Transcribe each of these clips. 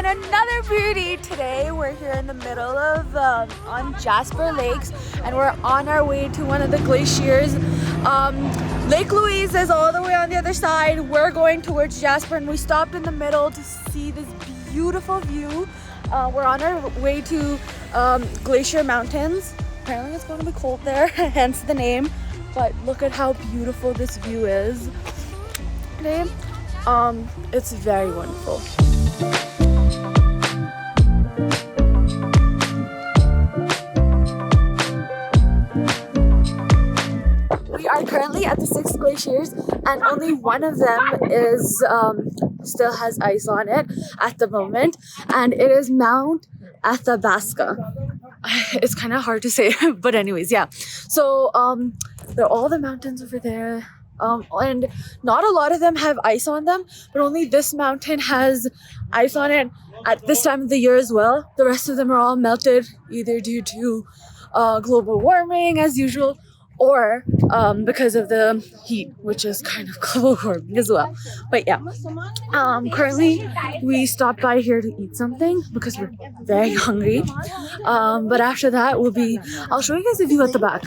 Another beauty. Today we're here in the middle of on Jasper Lakes, and we're on our way to one of the glaciers. Lake Louise is all the way on the other side. We're going towards Jasper, and we stopped in the middle to see this beautiful view. We're on our way to Glacier Mountains. Apparently it's going to be cold there, hence the name, but look at how beautiful this view is today. It's very wonderful. We are currently at the 6 glaciers, and only one of them is still has ice on it at the moment, and it is Mount Athabasca. It's kind of hard to say, but anyways, yeah. So there are all the mountains over there, and not a lot of them have ice on them, but only this mountain has ice on it at this time of the year as well. The rest of them are all melted, either due to global warming as usual, or because of the heat, which is kind of global warming as well. But yeah, currently we stopped by here to eat something because we're very hungry. But after that I'll show you guys the view at the back.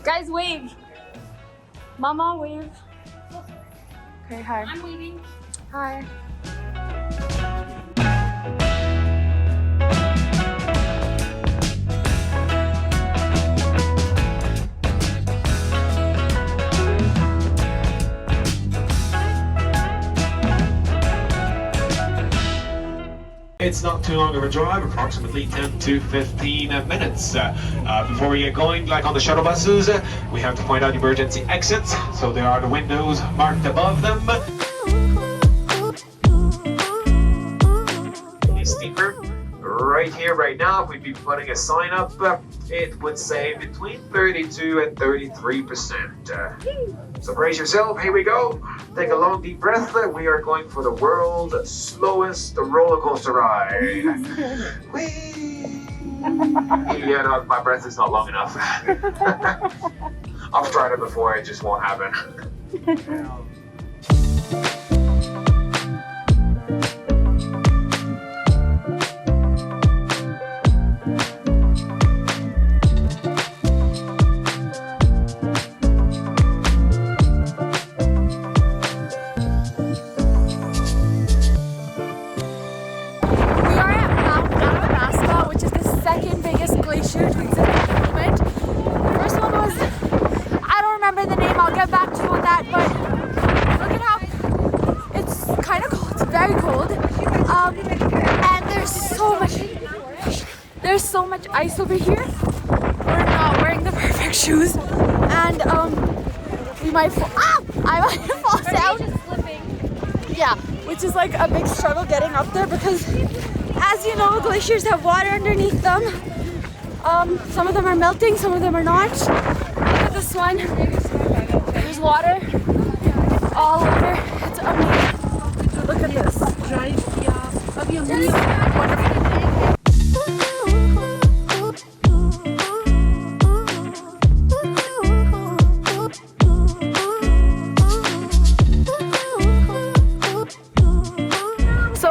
Guys, wave. Mama, wave. Okay, hi. I'm waving. Hi. It's not too long of a drive, approximately 10 to 15 minutes. Before we get going, like on the shuttle buses, we have to point out emergency exits. So there are the windows marked above them. It's steeper. Right here, right now, if we'd be putting a sign up, it would say between 32 and 33%. So brace yourself, here we go. Take a long deep breath. We are going for the world's slowest roller coaster ride. Whee! Yeah, no, my breath is not long enough. I've tried it before, it just won't happen. There's so much ice over here. We're not wearing the perfect shoes, and we might fall. I might fall down. Yeah, which is like a big struggle getting up there because, as you know, glaciers have water underneath them. Some of them are melting, some of them are not. Look at this one. There's water all over. It's amazing. Look at this. It's wonderful.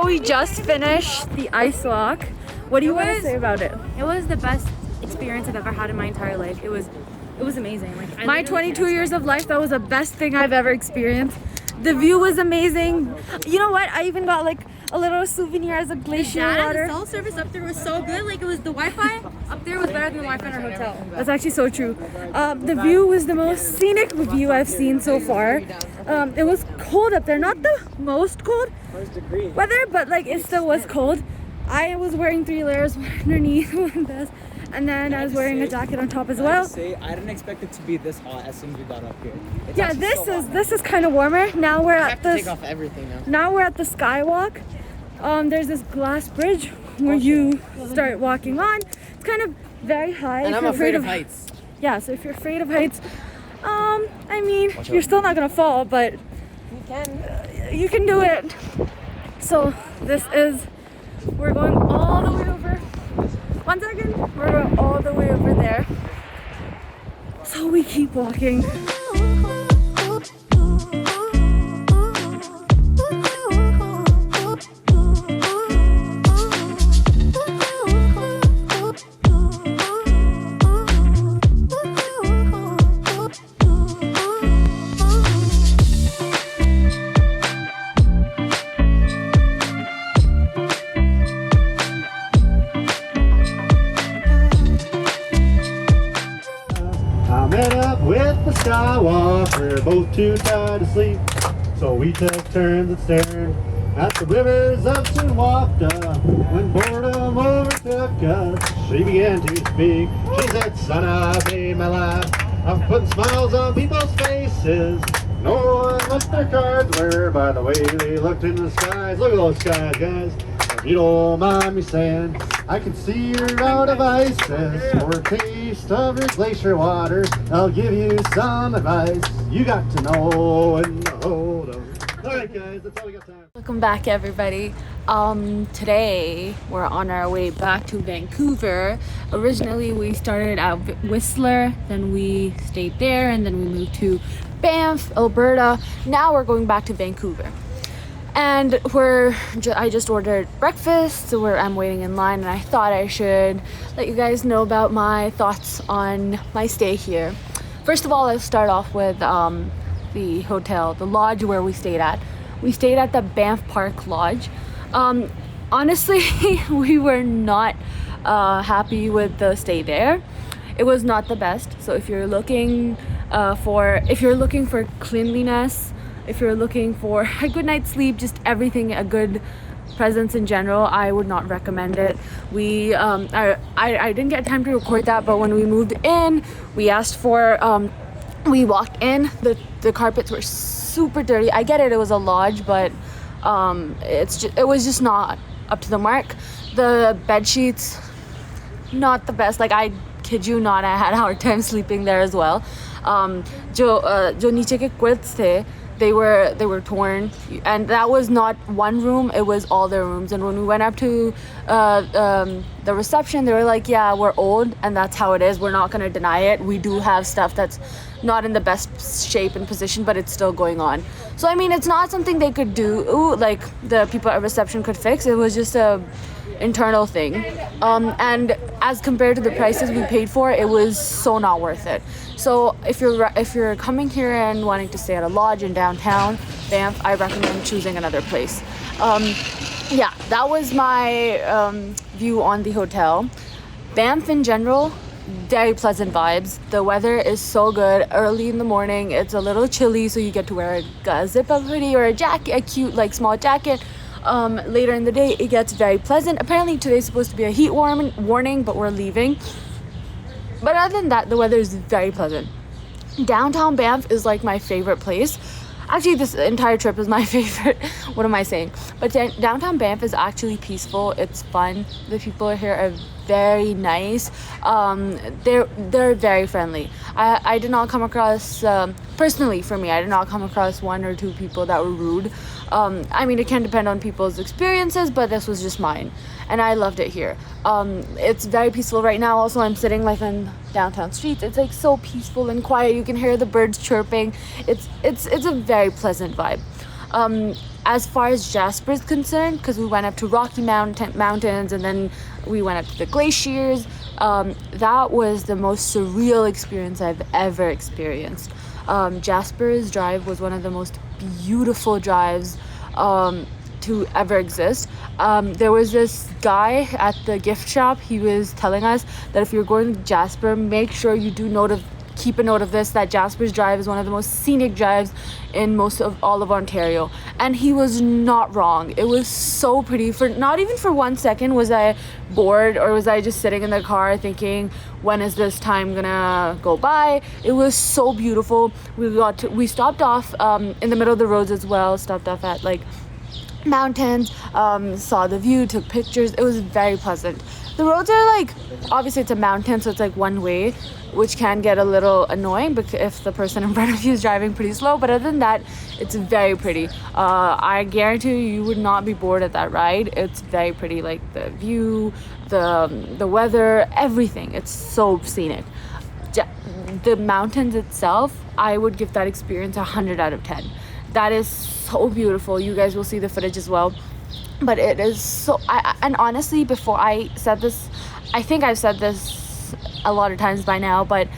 We just finished the ice walk. What do you want to say about it? It was the best experience I've ever had in my entire life. It was amazing. Like my 22 years of life, that was the best thing I've ever experienced. The view was amazing. You know what? I even got like a little souvenir as a glacier water. The cell service up there was so good. Like it was the Wi-Fi up there was better than the Wi-Fi in our hotel. That's actually so true. The view was the most scenic view I've seen so far. It was cold up there, not the most cold weather, but like it still was cold. I was wearing 3 layers, one underneath, one vest, And then I was wearing a jacket on top as well. I didn't expect it to be this hot as soon as we got up here. Yeah, this is kind of warmer. Now we're at the take off everything now. Now we're at the skywalk. There's this glass bridge where you start walking on. It's kind of very high. And I'm afraid of heights. Yeah, so if you're afraid of heights, I mean, you're still not gonna fall, but you can do it. So we're going all the way over. 1 second, we're going all the way over there. So we keep walking. I met up with the skywalk, we're both too tired to sleep, so we took turns at staring at the rivers of Suwapta. When boredom overtook us, she began to speak. She said, son, I've made my life, I'm putting smiles on people's faces. No one what their cards were by the way they looked in the skies. Look at those skies, guys. If you don't mind me saying, I can see you're out of ices. For a taste of your glacier water, I'll give you some advice. You got to know when to hold 'em. Alright guys, that's all we got time. Welcome back, everybody. Today we're on our way back to Vancouver. Originally we started at Whistler, then we stayed there, and then we moved to Banff, Alberta. Now we're going back to Vancouver. And I just ordered breakfast, so I'm waiting in line, and I thought I should let you guys know about my thoughts on my stay here. First of all, let's start off with the hotel, the lodge where we stayed at. We stayed at the Banff Park Lodge. Honestly, we were not happy with the stay there. It was not the best. So if you're looking for cleanliness, if you're looking for a good night's sleep, just everything, a good presence in general, I would not recommend it. I didn't get time to record that, but when we moved in, we walked in, the carpets were super dirty. I get it, it was a lodge, but it was just not up to the mark. The bed sheets, not the best. Like, I kid you not, I had a hard time sleeping there as well. जो नीचे के quilts थे, they were torn, and that was not one room, it was all their rooms. And when we went up to the reception, they were like, yeah, we're old and that's how it is, we're not going to deny it, we do have stuff that's not in the best shape and position, but it's still going on. So I mean, it's not something they could do, like the people at reception could fix. It was just a internal thing, and as compared to the prices we paid for, it was so not worth it. So if you're coming here and wanting to stay at a lodge in downtown Banff, I recommend choosing another place. Yeah, that was my view on the hotel. Banff in general, very pleasant vibes. The weather is so good. Early in the morning, it's a little chilly, so you get to wear a zip-up hoodie or a jacket, a cute like small jacket. Later in the day, it gets very pleasant. Apparently today's supposed to be a heat warning, but we're leaving. But other than that, the weather is very pleasant. Downtown Banff is like my favorite place. Actually, this entire trip is my favorite. What am I saying? But downtown Banff is actually peaceful. It's fun. The people here are very nice. They're very friendly. I did not come across, personally for me, I did not come across one or two people that were rude. I mean, it can depend on people's experiences, but this was just mine, and I loved it here. It's very peaceful right now. Also, I'm sitting like on downtown streets. It's like so peaceful and quiet. You can hear the birds chirping. It's a very pleasant vibe. As far as Jasper is concerned, because we went up to Rocky Mountains and then we went up to the glaciers, that was the most surreal experience I've ever experienced. Jasper's drive was one of the most beautiful drives to ever exist. There was this guy at the gift shop. He was telling us that if you're going to Jasper, make sure you do note of keep a note of this, that Jasper's Drive is one of the most scenic drives in most of all of Ontario. And he was not wrong. It was so pretty. For not even for 1 second was I bored, or was I just sitting in the car thinking, when is this time gonna go by? It was so beautiful. We stopped off in the middle of the roads as well, stopped off at like mountains, saw the view, took pictures. It was very pleasant. The roads are like, obviously it's a mountain, so it's like one way, which can get a little annoying because if the person in front of you is driving pretty slow. But other than that, it's very pretty. I guarantee you would not be bored at that ride. It's very pretty, like the view, the weather, everything. It's so scenic. The mountains itself, I would give that experience 100 out of 10. That is so beautiful. You guys will see the footage as well. But it is so, and honestly, before I said this, I think I've said this a lot of times by now, but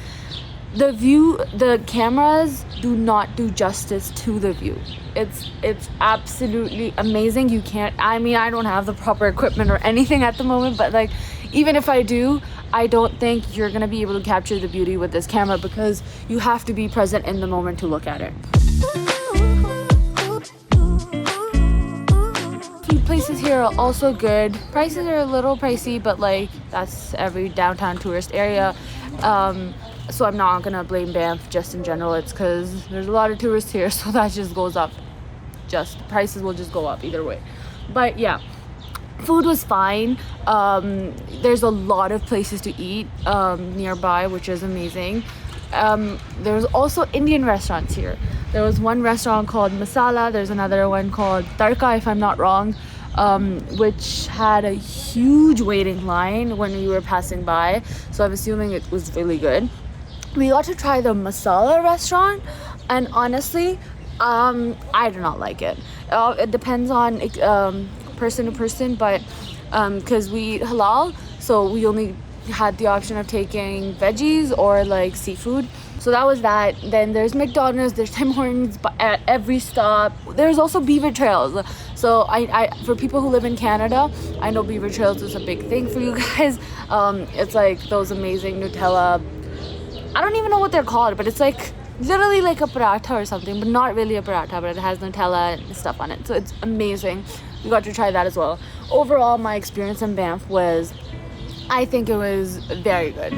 the view, the cameras do not do justice to the view. It's absolutely amazing. You can't, I mean, I don't have the proper equipment or anything at the moment, but like, even if I do, I don't think you're gonna be able to capture the beauty with this camera, because you have to be present in the moment to look at it. Places here are also good. Prices are a little pricey, but like that's every downtown tourist area, so I'm not gonna blame Banff just in general. It's because there's a lot of tourists here, so that just goes up. Just prices will just go up either way. But yeah, food was fine. There's a lot of places to eat nearby, which is amazing. There's also Indian restaurants here. There was one restaurant called Masala. There's another one called Tarka, if I'm not wrong, which had a huge waiting line when we were passing by. So I'm assuming it was really good. We got to try the Masala restaurant, and honestly, I do not like it. It depends on person to person, but because we eat halal, so we only had the option of taking veggies or like seafood. So that was that. Then there's McDonald's, there's Tim Hortons at every stop. There's also Beaver Trails. So I for people who live in Canada, I know Beaver Trails is a big thing for you guys. It's like those amazing Nutella, I don't even know what they're called, but it's like literally like a paratha or something, but not really a paratha, but it has Nutella and stuff on it. So it's amazing. We got to try that as well. Overall, my experience in Banff was, I think it was very good.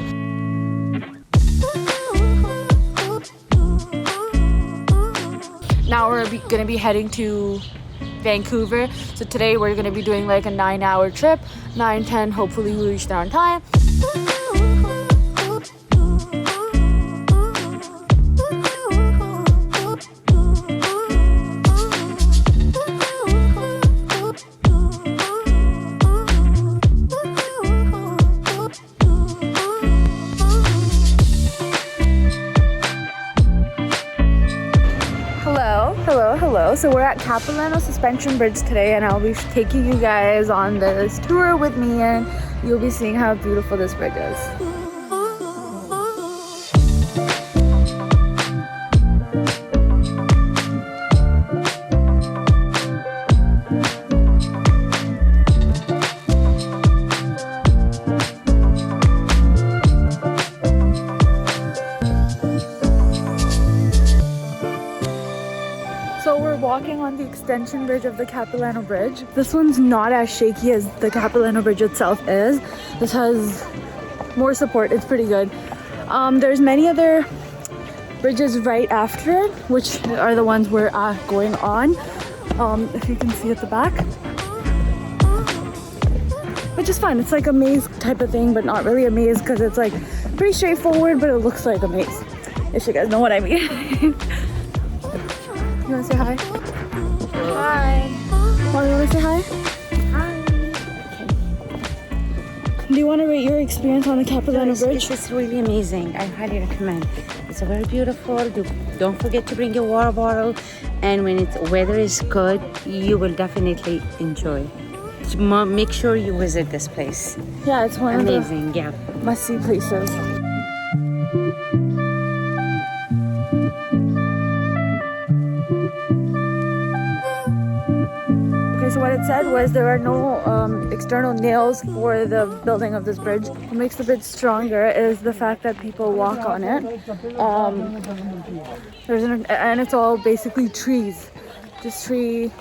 Now we're gonna be heading to Vancouver. So today we're gonna be doing like a 9-hour trip, 9-10, hopefully we reach there on time. Hello. So we're at Capilano Suspension Bridge today, and I'll be taking you guys on this tour with me, and you'll be seeing how beautiful this bridge is. Walking on the extension bridge of the Capilano Bridge. This one's not as shaky as the Capilano Bridge itself is. This has more support. It's pretty good. There's many other bridges right after it, which are the ones we're going on. If you can see at the back, which is fun. It's like a maze type of thing, but not really a maze because it's like pretty straightforward, but it looks like a maze, if you guys know what I mean. You wanna say hi? Hi. Mom, you wanna say hi? Hi. Okay. Do you wanna rate your experience on the Capilano Bridge? This is really amazing. I highly recommend. It's very beautiful. Don't forget to bring your water bottle, and when weather is good, you will definitely enjoy. Make sure you visit this place. Yeah, it's one amazing. Of the yeah, must-see places. So what it said was there are no external nails for the building of this bridge. What makes the bridge stronger is the fact that people walk on it. And it's all basically trees, just tree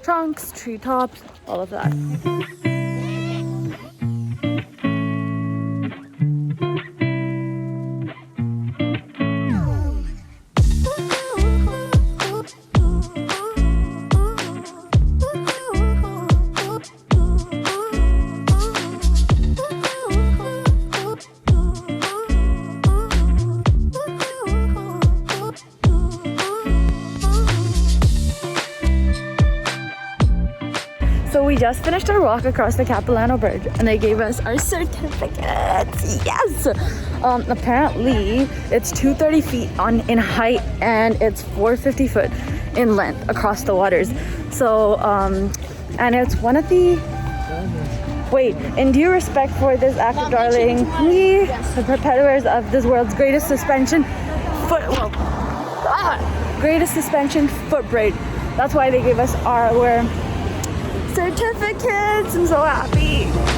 trunks, tree tops, all of that. So we just finished our walk across the Capilano Bridge and they gave us our certificates. Yes! Apparently it's 230 feet in height and it's 450 foot in length across the waters. So, and it's one of the... Wait, in due respect for this act of darling, we, the perpetrators of this world's greatest suspension greatest suspension foot brake. That's why they gave us our certificates. I'm so happy.